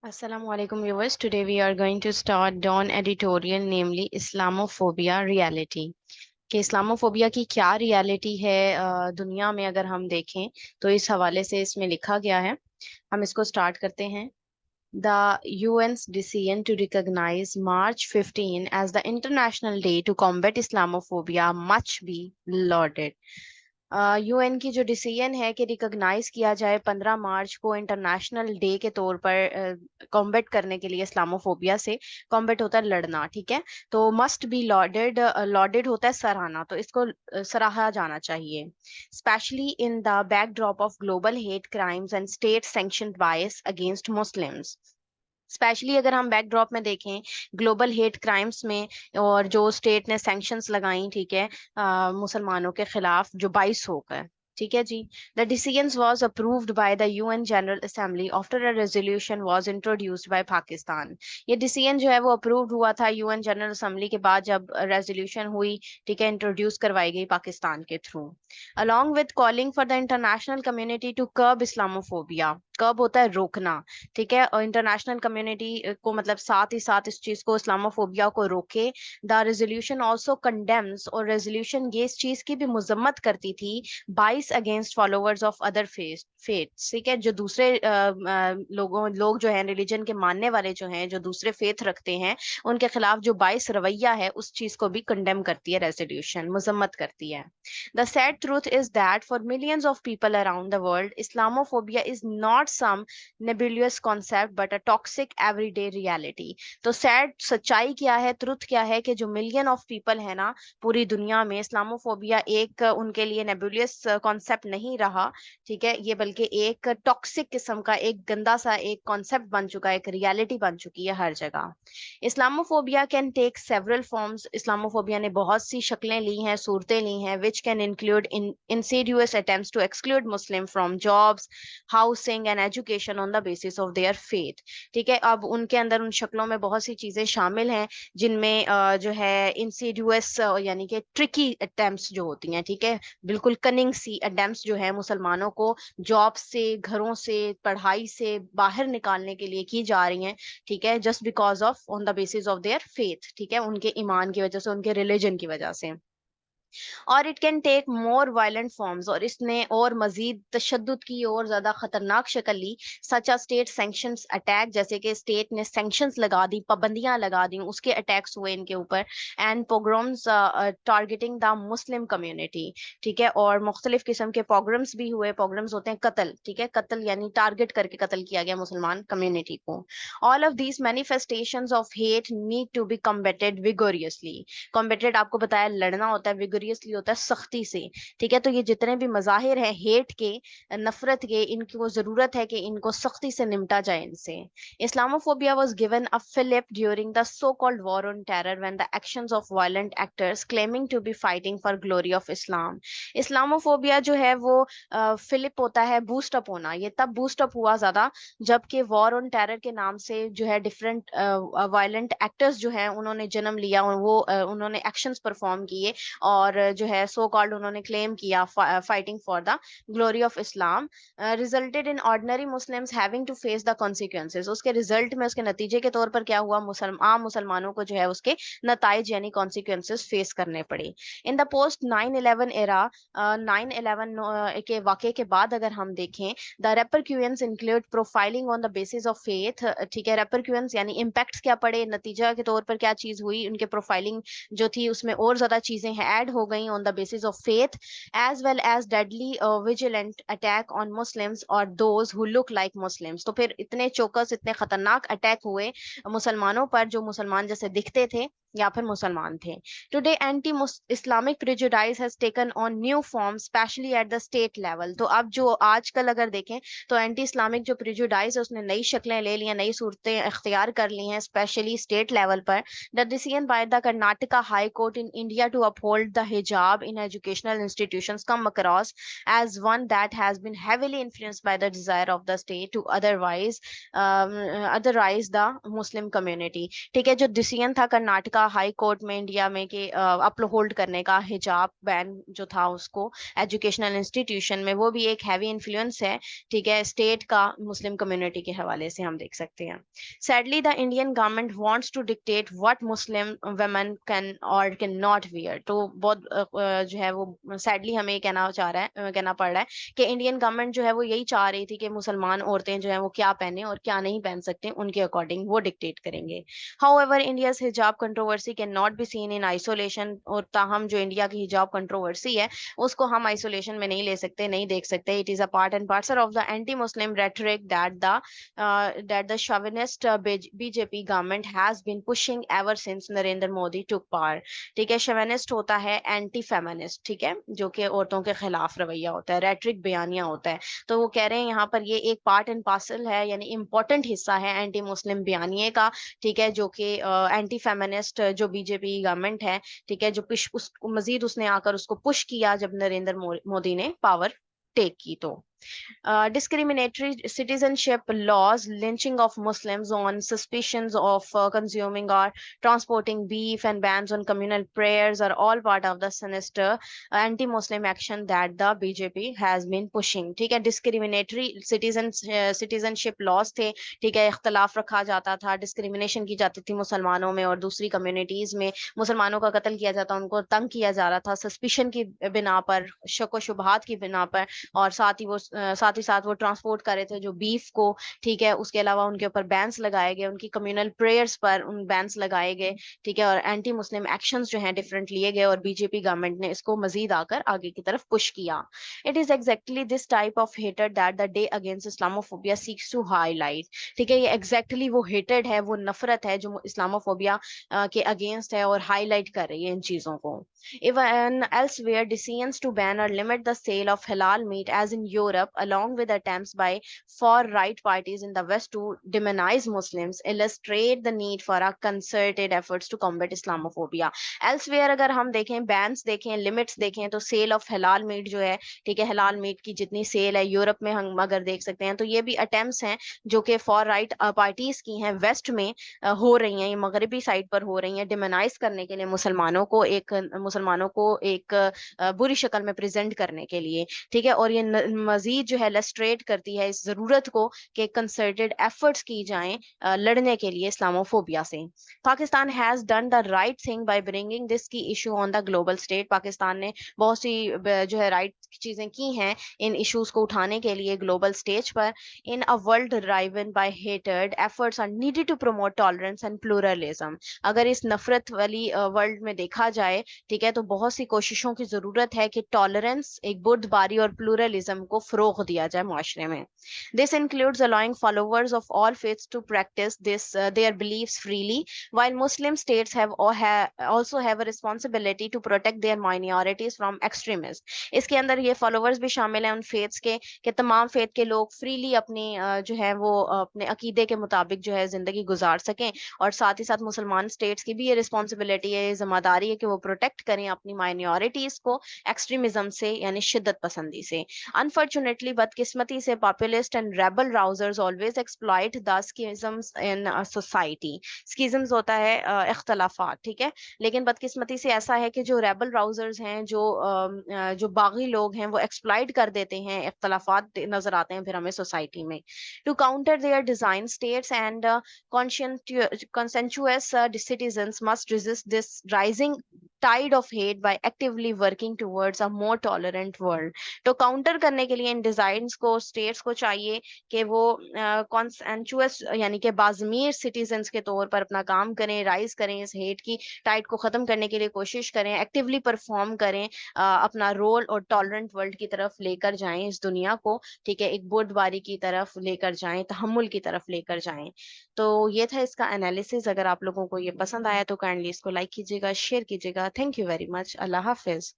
Assalamu alaikum viewers. Today we are going to start Dawn editorial, namely Islamophobia reality. कि Islamophobia की क्या reality है दुनिया में अगर हम देखें तो इस हवाले से इसमें लिखा गया है। हम इसको स्टार्ट करते हैं। The UN's decision to recognize March 15 as the International Day to Combat Islamophobia must be lauded. UN की जो डिसीजन है कि रिकॉग्नाइज किया जाए 15 मार्च को इंटरनेशनल डे के तौर पर कॉम्बैट करने के लिए इस्लामोफोबिया से। कॉम्बैट होता है लड़ना, ठीक है। तो मस्ट बी लॉडेड, लॉडेड होता है सराहना, तो इसको सराहा जाना चाहिए। Specially in the backdrop of global hate crimes and state sanctioned bias against Muslims. Specially अगर हम बैकड्रॉप में देखें ग्लोबल हेट क्राइम्स में, और जो स्टेट ने सैंक्शंस लगाई, ठीक है, मुसलमानों के खिलाफ जो 22 हो गए। ठीक है जी। The decisions was approved by the UN general assembly after a resolution was introduced by Pakistan. ये डिसीजन जो है वो अप्रूव्ड हुआ था यूएन जनरल असेंबली के बाद, जब रेजोल्यूशन हुई, ठीक है, इंट्रोड्यूस करवाई गई पाकिस्तान के through. Along with calling for the international community to curb Islamophobia. Curb होता है रोकना, ठीक है, और इंटरनेशनल कम्युनिटी को मतलब साथ ही साथ इस चीज को, इस्लामोफोबिया को रोके। द रेजोल्यूशन आल्सो कंडेम्स, और रेजोल्यूशन ये इस चीज की भी मजम्मत करती थी, बाइस against followers of other faiths, ठीक है, जो दूसरे लोग जो हैं, रिलीजन के मानने वाले जो हैं, जो दूसरे फेथ रखते हैं, उनके खिलाफ जो बाइस रवैया है उस चीज को भी कंडेम करती है रेजोल्यूशन, मजम्मत करती है। The sad truth is that for millions of people around the world, Islamophobia is not some nebulous concept but a toxic everyday reality. तो सैड सच्चाई क्या है, ट्रुथ क्या है, कि जो मिलियन ऑफ पीपल है ना पूरी दुनिया में, इस्लामोफोबिया एक उनके लिए नेबुलियस कॉन्सेप्ट नहीं रहा, ठीक है, ये बल्कि एक टॉक्सिक किस्म का, एक गंदा सा एक कॉन्सेप्ट बन चुका है, एक रियलिटी बन चुकी है हर जगह। Islamophobia can take several forms. Islamophobia ने बहुत सी शक्लें ली हैं, सूरतें ली हैं, which can include in insidious attempts to exclude Muslim from jobs, housing and education on the basis of their faith। ठीक है, अब उनके अंदर उन शक्लों में बहुत सी चीजें शामिल हैं, जिनमें जो है इंसीडियस यानी कि ट्रिकी अटेम्प्ट्स जो होती हैं, ठीक है, बिल्कुल कनिंग सी अटेम्प्ट्स जो है मुसलमानों को जॉब से, घरों से, पढ़ाई से बाहर निकालने के लिए की जा रही हैं, ठीक है, just because of on the basis of their faith, ठीक है, उनके ईमान की वजह से, उनके रिलीजन की वजह से। और it can take more violent forms, और इसने और मजीद तशद्दुद की और ज्यादा खतरनाक शक्ल ली, सच आ स्टेट सैंक्शंस अटैक, जैसे कि स्टेट ने सैंक्शंस लगा दी, पाबंदियां लगा दी, उसके अटैक्स हुए इनके ऊपर। And पोग्राम्स targeting the Muslim community, ठीक है, और मुख्तलिफ किस्म के पोग्राम्स भी हुए। पोग्राम्स होते हैं कत्ल, ठीक है, कत्ल यानी टारगेट करके कत्ल किया गया मुसलमान कम्युनिटी को। All of these manifestations of hate need to be combated vigorously. Combated आपको बताया लड़ना होता है, विगोरियसली होता है सख्ती से, ठीक है। तो ये जितने भी मजाहिर हैं हेट के, नफरत के, इनको जरूरत है कि इनको सख्ती से निपटा जाए इनसे। Islamophobia was given a fillip during the so called war on terror when the actions of violent actors claiming to be fighting for glory of Islam. Islamophobia जो है वो फिलिप होता है बूस्ट अप होना, ये तब बूस्ट अप हुआ ज्यादा जबकि वॉर ऑन टेरर के नाम से जो है डिफरेंट वायलेंट एक्टर्स जो हैं उन्होंने जन्म लिया, और वो उन्होंने एक्शंस परफॉर्म किए, और जो है सो कॉल्ड उन्होंने क्लेम किया fighting for the glory of Islam, resulted in ordinary Muslims having to face the consequences. उसके रिजल्ट में, उसके नतीजे के तौर पर क्या हुआ, आम मुसलमानों को जो है उसके नताइज यानी कॉन्सिक्वेंसेस फेस करने पड़े। इन द पोस्ट 9/11 एरा, 9/11 के वाक़े के बाद अगर हम देखें, the repercussions include profiling on the basis of faith, ठीक है, रेपरक्यूएंस यानी इम्पैक्ट्स क्या पड़े, नतीजा के तौर पर क्या चीज हुई, उनके प्रोफाइलिंग जो थी उसमें और ज्यादा चीजें ऐड हो गई on the basis of faith, as well as deadly vigilante attack on Muslims और those who look like Muslims. तो फिर इतने चौकस, इतने खतरनाक अटैक हुए मुसलमानों पर जो मुसलमान जैसे दिखते थे या फिर मुसलमान थे। Today anti Islamic prejudice has taken on new form specially at the state level. तो अब जो आजकल अगर देखें तो एंटी इस्लामिक जो प्रेजुडाइज है उसने नई शक्लें ले ली हैं, नई सूरतें इख्तियार कर ली हैं, स्पेशली स्टेट लेवल पर। The decision by the Karnataka high court in India to uphold the hijab in educational institutions come across as one that has been heavily influenced by the desire of the state to otherize the Muslim community। ठीक है, जो decision था कर्नाटका का high court में India में कि uphold करने का हिजाब बैन जो था उसको एजुकेशनल इंस्टीट्यूशन में, वो भी एक हैवी इन्फ्लुएंस है, ठीक है, स्टेट का मुस्लिम कम्युनिटी के हवाले से हम देख सकते हैं। Sadly the Indian government wants to dictate what Muslim women can और कैन नॉट वियर। तो बहुत जो है वो सैडली हमें कहना पड़ रहा है कि इंडियन गवर्नमेंट जो है वो यही चाह रही थी कि मुसलमान औरतें जो है वो क्या पहने और क्या नहीं पहन सकते, उनके अकॉर्डिंग वो डिक्टेट करेंगे। However, India's hijab controversy cannot be seen in isolation, और ताहम जो इंडिया की हिजाब कंट्रोवर्सी है उसको हम आइसोलेशन में नहीं ले सकते, नहीं देख सकते। It is a part and parcel of the anti Muslim rhetoric that the chauvinist BJP government has been pushing ever since Narendra Modi took power. ठीक है, शोविनिस्ट होता है एंटी फेमिनिस्ट, ठीक है, जो कि औरतों के खिलाफ रवैया होता है, रेटरिक बयानिया होता है। तो वो कह रहे हैं यहाँ पर ये एक पार्ट एंड पार्सल है, यानी इंपॉर्टेंट हिस्सा है एंटी मुस्लिम बयानिए का, ठीक है, जो कि एंटी फेमिनिस्ट जो बीजेपी गवर्नमेंट है, ठीक है, जो उसको मजीद उसने आकर उसको पुश किया जब नरेंद्र मोदी ने पावर टेक की। तो discriminatory citizenship laws, lynching of Muslims on suspicions of consuming or transporting beef, and bans on communal prayers are all part of the sinister anti-Muslim action that the BJP has been pushing। ठीक है, discriminatory citizenship laws थे, ठीक है, इख्तलाफ रखा जाता था, discrimination की जाती थी मुसलमानों में और दूसरी कम्युनिटीज में, मुसलमानों का कत्ल किया जाता, उनको तंग किया जा रहा था सस्पिशन की बिना पर, शक व शुबहात की बिना पर, और साथ ही साथ वो ट्रांसपोर्ट कर रहे थे जो बीफ को, ठीक है। उसके अलावा उनके ऊपर बैन्स लगाए गए, उनकी कम्युनल प्रेयर्स पर उन बैन्स लगाए गए, ठीक है, और एंटी मुस्लिम एक्शंस जो हैं डिफरेंट लिए गए, और बीजेपी गवर्नमेंट ने इसको मजीद आकर आगे की तरफ पुश किया। It is exactly this type of हेटेड that the day against Islamophobia seeks to highlight. ठीक है, ये एग्जैक्टली वो हेटेड है, वो नफरत है जो इस्लामोफोबिया के अगेंस्ट है और हाईलाइट कर रही है इन चीजों को। Even elsewhere, decisions to ban or limit the sale of halal meat, as in Europe, along with attempts by far-right parties in the West to demonize Muslims, illustrate the need for a concerted efforts to combat Islamophobia. Elsewhere, अगर हम देखें, bans देखें, limits देखें, तो sale of halal meat जो है, ठीक है, halal meat की जितनी sale है यूरोप में हम अगर देख सकते हैं, तो ये भी attempts हैं जो कि far right parties की हैं, वेस्ट में हो रही हैं, ये मगरबी साइड पर हो रही हैं, डिमोनाइज करने के लिए मुसलमानों को एक बुरी शक्ल में प्रेजेंट करने के लिए, ठीक है। और ये मजीद जो है लस्ट्रेट करती है इस जरूरत को कि कंसर्टेड एफर्ट्स की जाएं लड़ने के लिए इस्लामोफोबिया से। Pakistan has done the right thing by bringing this key issue on the global stage. Pakistan ने बहुत सी जो है राइट चीजें की हैं इन इश्यूज को उठाने के लिए ग्लोबल स्टेज पर। In a world driven by hated, efforts are needed to promote tolerance and pluralism. अगर इस नफरत वाली वर्ल्ड में देखा जाए, ठीक है, तो बहुत सी कोशिशों की जरूरत है कि टॉलरेंस, एक बुर्दबारी और प्लूरलिज्म को फरोग दिया जाए माशरे में। This includes allowing followers of all faiths to practise this their believes freely, while Muslim states also have a responsibility to protect their minorities from extremists। इसके अंदर ये फॉलोअर्स भी शामिल हैं उन फेथ्स के कि तमाम फेथ के लोग फ्रीली अपनी जो है वो अपने अकीदे के मुताबिक जो है जिंदगी गुजार सकें, और साथ ही साथ मुसलमान स्टेट्स की भी ये रिस्पॉन्सिबिलिटी है, ये जिम्मेदारी है कि वो प्रोटेक्ट करें अपनी माइनॉरिटीज को एक्सट्रीमिज्म से, यानी शिद्दत पसंदी से। अनफॉर्चुनेटली, बदकिस्मती से, populist and rabble rousers always exploit the schisms in society. Schisms होता है इख्तलाफात, ठीक है, लेकिन बदकिस्मती से ऐसा है कि जो रेबल राउजर्स हैं, जो बागी लोग हैं, वो एक्सप्लॉइट कर देते हैं, इख्तलाफात नजर आते हैं फिर हमें सोसाइटी में। To counter their design, states and consensuous citizens must resist this rising tide of hate by actively working towards a more tolerant world। तो काउंटर करने के लिए इन डिजाइन्स को स्टेट्स को चाहिए कि वो कॉन्सेंचुअस यानी कि बाज़मीर सिटीजन्स के तौर पर अपना काम करें, राइज करें, इस हेट की टाइड को ख़त्म करने के लिए कोशिश करें, एक्टिवली परफॉर्म करें, अपना रोल और टॉलरेंट वर्ल्ड की तरफ लेकर जाएं इस दुनिया को, ठीक है, एक बुर्दबारी की तरफ लेकर जाएं, तहम्मुल की तरफ लेकर जाएं। तो ये था इसका एनालिसिस। अगर आप लोगों को ये पसंद आया तो काइंडली इसको लाइक कीजिएगा, शेयर कीजिएगा। Thank you very much. Allah Hafiz.